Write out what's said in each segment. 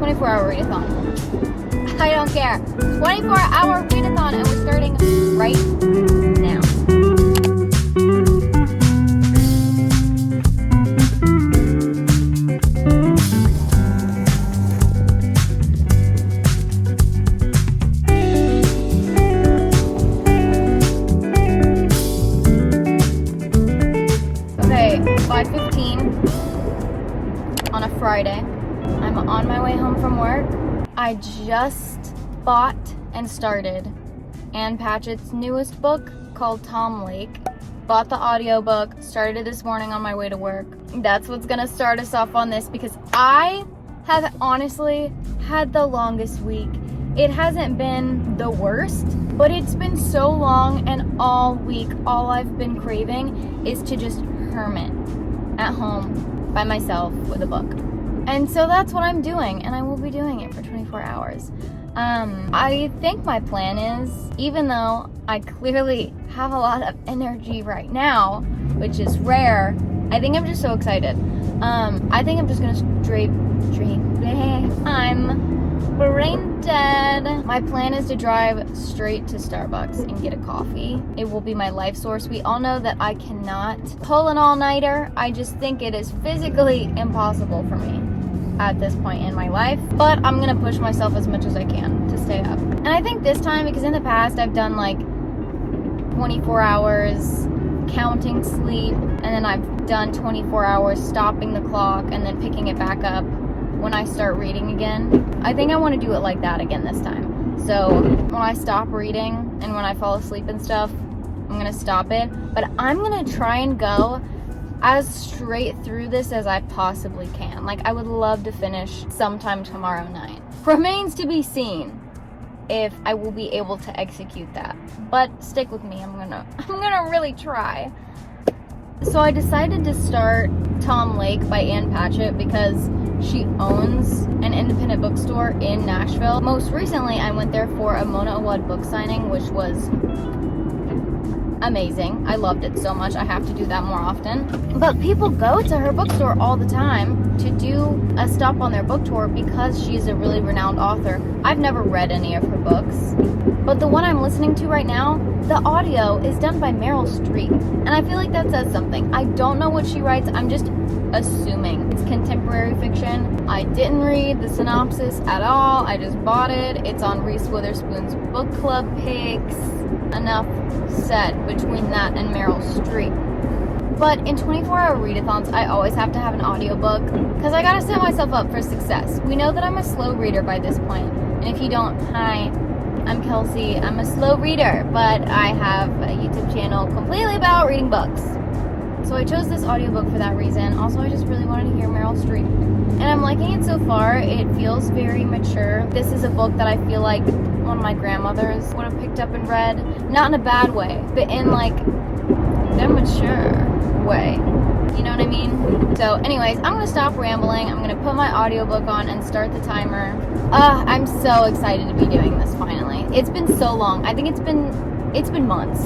24-hour readathon. I don't care. 24-hour readathon, and we're starting right now. Okay, 5:15 on a Friday. I'm on my way home from work. I just bought and started Ann Patchett's newest book called Tom Lake. Bought the audiobook, started it this morning on my way to work. That's what's gonna start us off on this because I have honestly had the longest week. It hasn't been the worst, but it's been so long, and all week all I've been craving is to just hermit at home by myself with a book. And so that's what I'm doing, and I will be doing it for 24 hours. I think my plan is, even though I clearly have a lot of energy right now, which is rare, I think I'm just so excited. I think I'm just gonna I'm brain dead. My plan is to drive straight to Starbucks and get a coffee. It will be my life source. We all know that I cannot pull an all-nighter. I just think it is physically impossible for me at this point in my life, but I'm gonna push myself as much as I can to stay up. And I think this time, because in the past I've done like 24 hours counting sleep, and then I've done 24 hours stopping the clock and then picking it back up when I start reading again. I think I want to do it like that again this time. So when I stop reading and when I fall asleep and stuff, I'm gonna stop it, but I'm gonna try and go as straight through this as I possibly can. Like, I would love to finish sometime tomorrow night. Remains to be seen if I will be able to execute that, but stick with me. I'm gonna really try. So I decided to start Tom Lake by Ann Patchett because she owns an independent bookstore in Nashville. Most recently, I went there for a Mona Awad book signing, which was amazing. I loved it so much. I have to do that more often. But people go to her bookstore all the time to do a stop on their book tour because she's a really renowned author. I've never read any of her books, but the one I'm listening to right now, the audio is done by Meryl Streep, and I feel like that says something. I don't know what she writes. I'm just assuming it's contemporary fiction. I didn't read the synopsis at all. I just bought it. It's on Reese Witherspoon's book club picks. Enough said between that and Meryl Streep. But in 24-hour readathons, I always have to have an audiobook because I gotta set myself up for success. We know that I'm a slow reader by this point, and if you don't, hi, I'm Kelsey. I'm a slow reader, but I have a YouTube channel completely about reading books. So I chose this audiobook for that reason. Also, I just really wanted to hear Meryl Streep. And I'm liking it so far. It feels very mature. This is a book that I feel like one of my grandmothers would have picked up and read. Not in a bad way, but in like the mature way. You know what I mean? So anyways, I'm gonna stop rambling. I'm gonna put my audiobook on and start the timer. I'm so excited to be doing this finally. It's been so long. I think it's been months.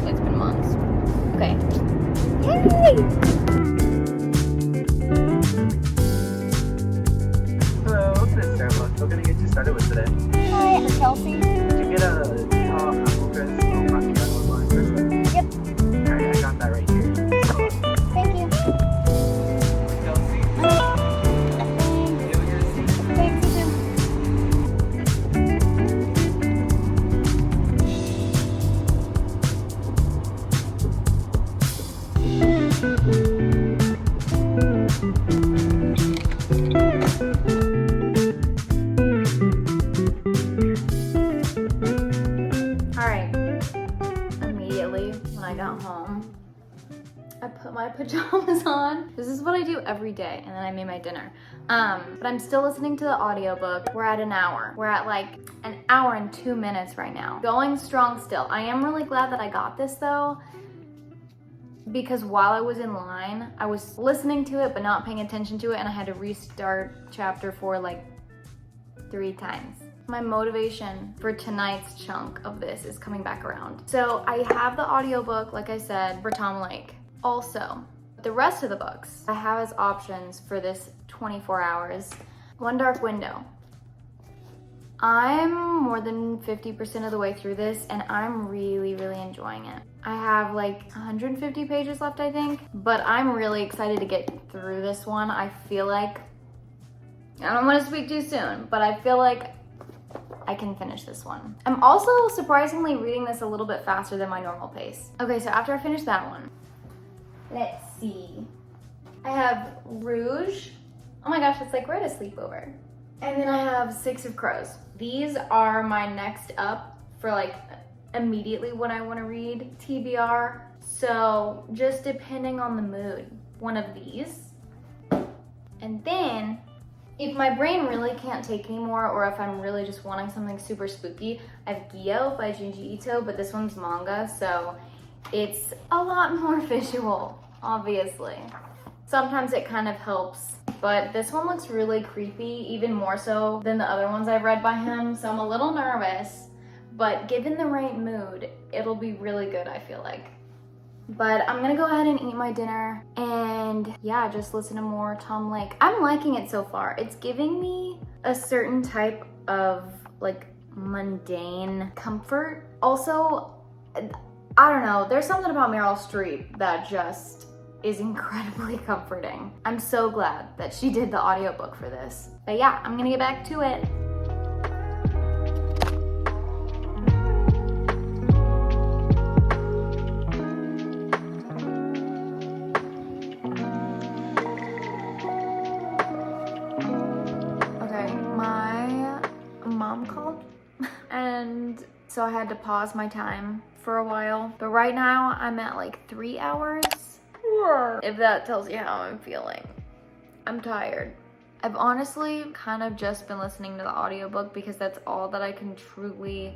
It's been months. Okay. Yay! Hello, this is Sarah. What can I get you started with today? Hi, I'm Kelsey. Did you get a apple crisp macchiato line first? Yep. Alright, I got that right here. Thank you. Kelsey, you have your seat. Thanks, you too. Alright. Immediately when I got home, I put my pajamas on. This is what I do every day, and then I made my dinner. But I'm still listening to the audiobook. We're at an hour. We're at like an hour and 2 minutes right now. Going strong still. I am really glad that I got this though, because while I was in line, I was listening to it but not paying attention to it, and I had to restart chapter 4 like 3 times. My motivation for tonight's chunk of this is coming back around. So I have the audiobook, like I said, for Tom Lake. Also, the rest of the books I have as options for this 24 hours One Dark Window. I'm more than 50% of the way through this and I'm really, really enjoying it. I have like 150 pages left, I think, but I'm really excited to get through this one. I feel like, I don't want to speak too soon, but I feel like I can finish this one. I'm also surprisingly reading this a little bit faster than my normal pace. Okay, so after I finish that one, let's see. I have Rouge. Oh my gosh, it's like we're at a sleepover. And then I have Six of Crows. These are my next up for like immediately when I want to read TBR. So just depending on the mood, one of these. And then if my brain really can't take anymore, or if I'm really just wanting something super spooky, I have Gyo by Junji Ito, but this one's manga, so it's a lot more visual, obviously. Sometimes it kind of helps, but this one looks really creepy, even more so than the other ones I've read by him, so I'm a little nervous, but given the right mood, it'll be really good, I feel like. But I'm gonna go ahead and eat my dinner and yeah, just listen to more Tom Lake. I'm liking it so far. It's giving me a certain type of like mundane comfort. Also, I don't know, there's something about Meryl Streep that just is incredibly comforting. I'm so glad that she did the audiobook for this. But yeah, I'm gonna get back to it. Okay, my mom called and so I had to pause my time for a while. But right now I'm at like 3 hours. If that tells you how I'm feeling. I'm tired. I've honestly kind of just been listening to the audiobook because that's all that I can truly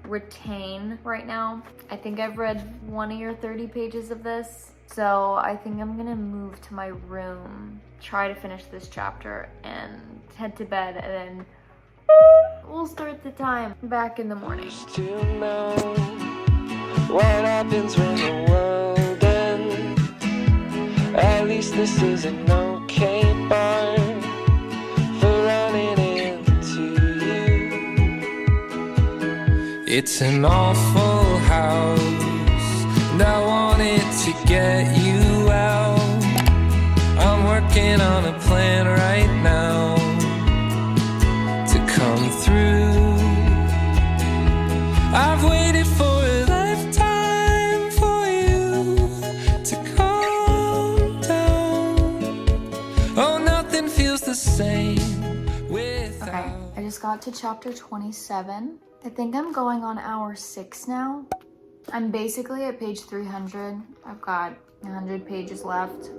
retain right now. I think I've read 20 or 30 pages of this. So I think I'm gonna move to my room, try to finish this chapter and head to bed, and then we'll start the time back in the morning. To know what happens when the world ends. At least this is an okay bar for running into you. It's an awful house, and I wanted to get you out. I'm working on a plan right now to come through. I've waited for a lifetime for you to calm down. Oh, nothing feels the same without. Okay, I just got to chapter 27. I think I'm going on hour 6 now. I'm basically at page 300. I've got 100 pages left.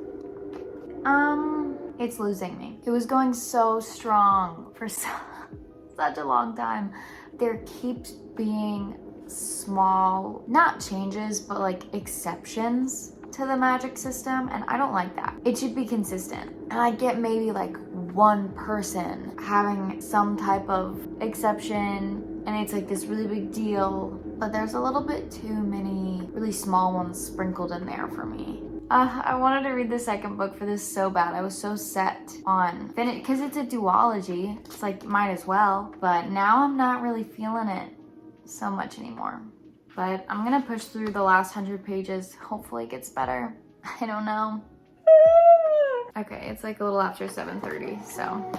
It's losing me. It was going so strong for such a long time. There keeps being small, not changes, but like exceptions to the magic system, and I don't like that. It should be consistent. And I get maybe like one person having some type of exception, and it's like this really big deal, but there's a little bit too many really small ones sprinkled in there for me. I wanted to read the second book for this so bad. I was so set on finish because it's a duology. It's like might as well, but now I'm not really feeling it so much anymore. But I'm gonna push through the last 100 pages. Hopefully it gets better. I don't know. Okay, it's like a little after 7:30, so.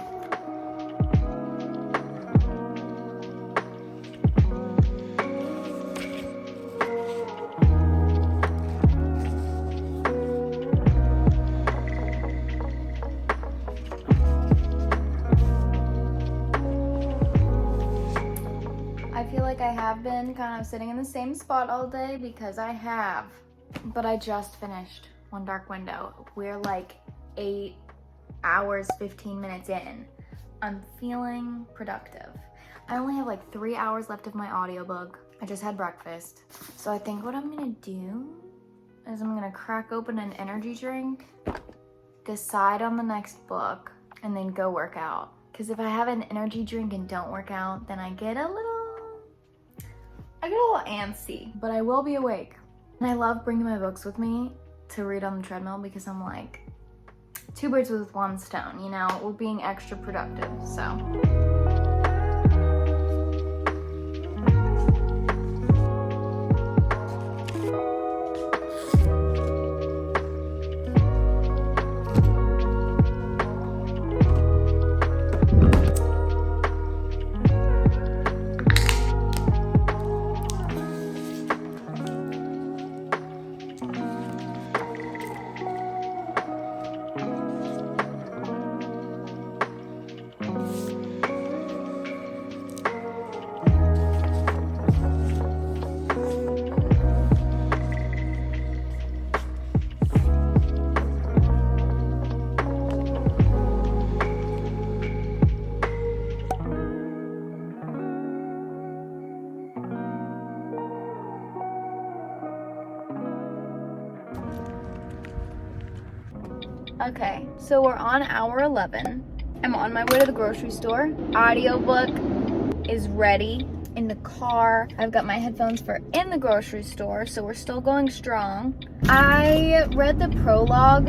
I have been kind of sitting in the same spot all day because I have, but I just finished One Dark Window. We're like 8 hours, 15 minutes in. I'm feeling productive. I only have like 3 hours left of my audiobook. I just had breakfast. So I think what I'm gonna do is I'm gonna crack open an energy drink, decide on the next book, and then go work out. Because if I have an energy drink and don't work out, then I get a little antsy, but I will be awake. And I love bringing my books with me to read on the treadmill because I'm like, two birds with one stone, you know? We're being extra productive, so. Okay, so we're on hour 11. I'm on my way to the grocery store. Audiobook is ready in the car. I've got my headphones for in the grocery store, so we're still going strong. I read the prologue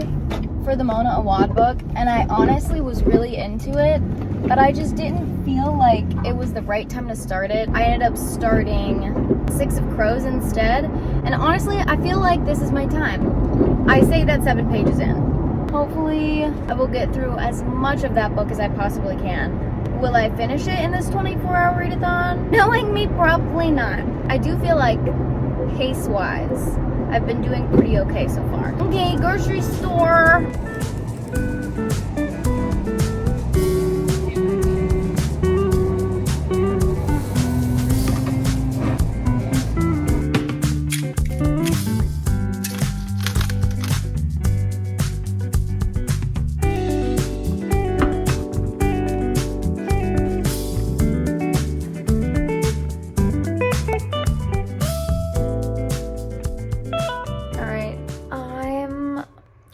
for the Mona Awad book, and I honestly was really into it, but I just didn't feel like it was the right time to start it. I ended up starting Six of Crows instead, and honestly, I feel like this is my time. I say that 7 pages in. Hopefully, I will get through as much of that book as I possibly can. Will I finish it in this 24-hour readathon? Knowing me, probably not. I do feel like, pace-wise, I've been doing pretty okay so far. Okay, grocery store.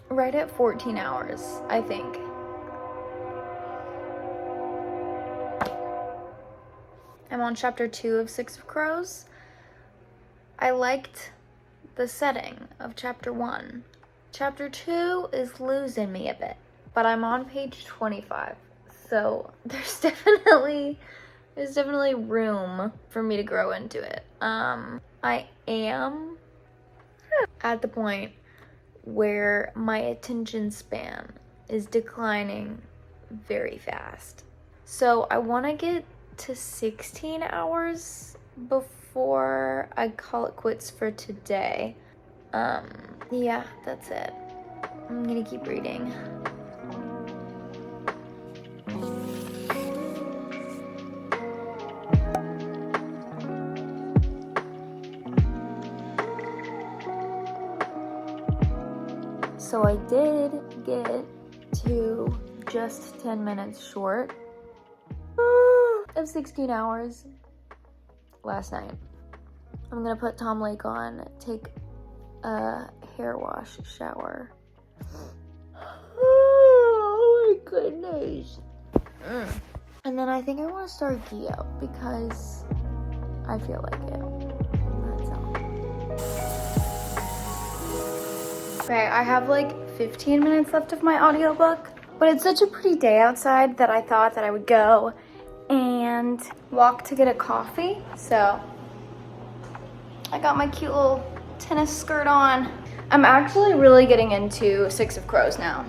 Right at 14 hours, I think. I'm on chapter 2 of Six of Crows. I liked the setting of chapter 1. Chapter 2 is losing me a bit, but I'm on page 25, so there's definitely room for me to grow into it. I am at the point where my attention span is declining very fast. So I want to get to 16 hours before I call it quits for today. Yeah, that's it. I'm gonna keep reading. So I did get to just 10 minutes short of 16 hours last night. I'm gonna put Tom Lake on, take a hair wash shower. Oh my goodness. And then I think I want to start Geo because I feel like it. That's all. Okay, I have like 15 minutes left of my audiobook, but it's such a pretty day outside that I thought that I would go and walk to get a coffee. So I got my cute little tennis skirt on. I'm actually really getting into Six of Crows now.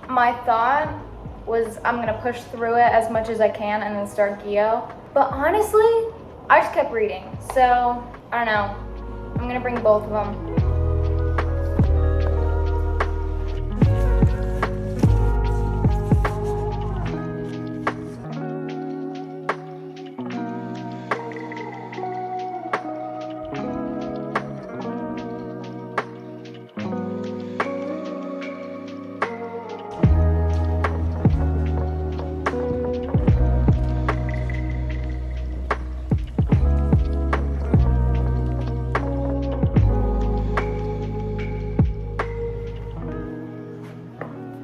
My thought was I'm gonna push through it as much as I can and then start Geo. But honestly, I just kept reading. So I don't know. I'm gonna bring both of them.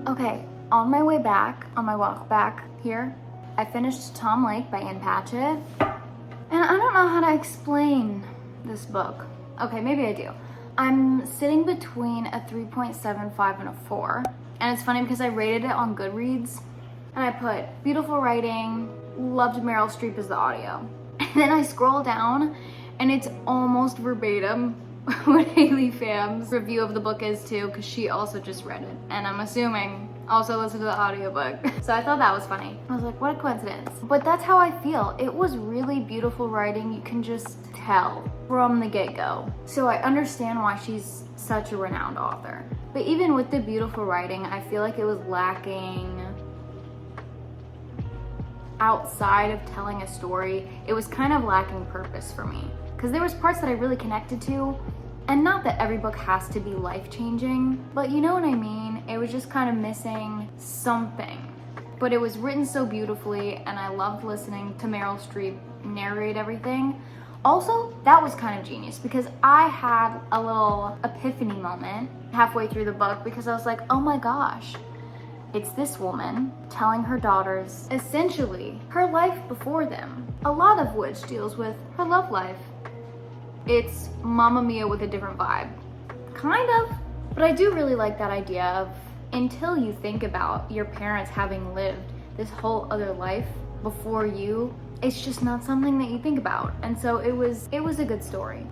Okay, on my way back, on my walk back here, I finished Tom Lake by Ann Patchett. And I don't know how to explain this book. Okay, maybe I do. I'm sitting between a 3.75 and a 4. And it's funny because I rated it on Goodreads and I put beautiful writing, loved Meryl Streep as the audio. And then I scroll down and it's almost verbatim what Haley Pham's review of the book is too, because she also just read it. And I'm assuming also listened to the audiobook. So I thought that was funny. I was like, what a coincidence. But that's how I feel. It was really beautiful writing. You can just tell from the get-go. So I understand why she's such a renowned author. But even with the beautiful writing, I feel like it was lacking outside of telling a story. It was kind of lacking purpose for me. Because there was parts that I really connected to. And not that every book has to be life-changing, but you know what I mean? It was just kind of missing something. But it was written so beautifully, and I loved listening to Meryl Streep narrate everything. Also, that was kind of genius because I had a little epiphany moment halfway through the book because I was like, oh my gosh, it's this woman telling her daughters essentially her life before them, a lot of which deals with her love life. It's Mamma Mia with a different vibe, kind of. But I do really like that idea of until you think about your parents having lived this whole other life before you, it's just not something that you think about. And so it was a good story.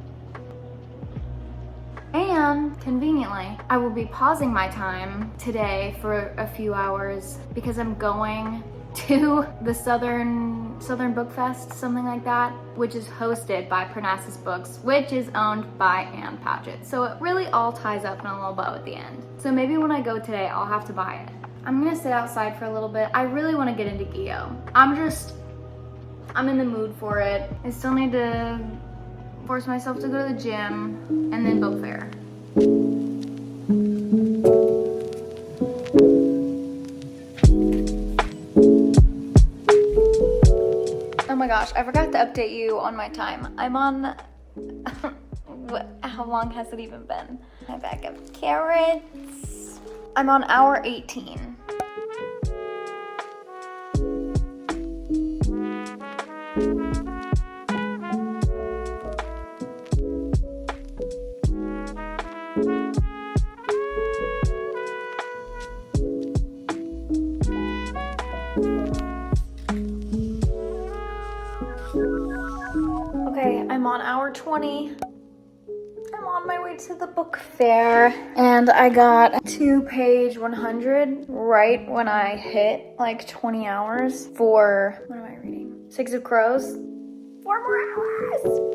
And conveniently, I will be pausing my time today for a few hours because I'm going to the Southern Book Fest, something like that, which is hosted by Parnassus Books, which is owned by Ann Patchett. So it really all ties up in a little bow at the end. So maybe when I go today, I'll have to buy it. I'm gonna sit outside for a little bit. I really wanna get into Gyo. I'm in the mood for it. I still need to force myself to go to the gym and then book fair. Oh my gosh, I forgot to update you on my time. I'm on, how long has it even been? My bag of carrots. I'm on hour 18. Okay, I'm on hour 20. I'm on my way to the book fair and I got to page 100 right when I hit like 20 hours for, what am I reading? Six of Crows. 4 more hours.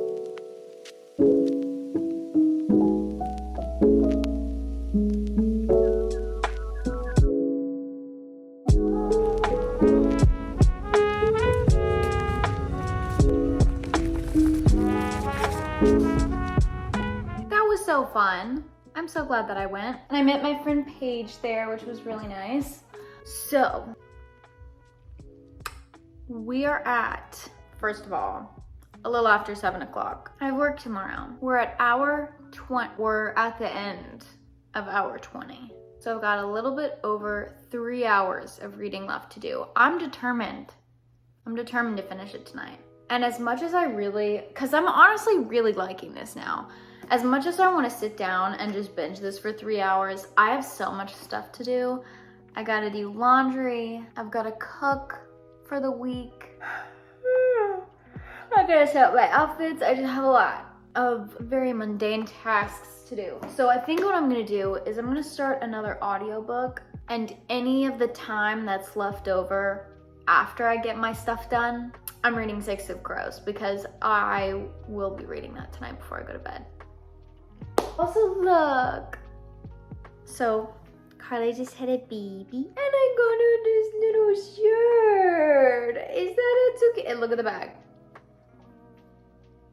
So fun. I'm so glad that I went. And I met my friend Paige there, which was really nice. So, we are at, first of all, a little after 7 o'clock. I have work tomorrow. We're at hour 20, we're at the end of hour 20. So I've got a little bit over 3 hours of reading left to do. I'm determined to finish it tonight. And as much as I really, because I'm honestly really liking this now, as much as I want to sit down and just binge this for 3 hours, I have so much stuff to do. I gotta do laundry. I've gotta cook for the week. I gotta set up my outfits. I just have a lot of very mundane tasks to do. So I think what I'm gonna do is I'm gonna start another audiobook, and any of the time that's left over after I get my stuff done, I'm reading Six of Crows because I will be reading that tonight before I go to bed. Also, look. So, Carly just had a baby, and I got her this little shirt. Is that it? Okay. And look at the bag.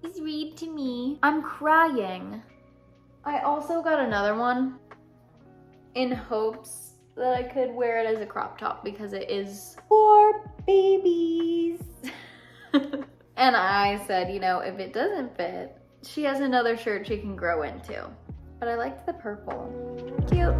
Please read to me. I'm crying. I also got another one in hopes that I could wear it as a crop top because it is for babies. And I said, you know, if it doesn't fit, she has another shirt she can grow into. But I liked the purple. Cute.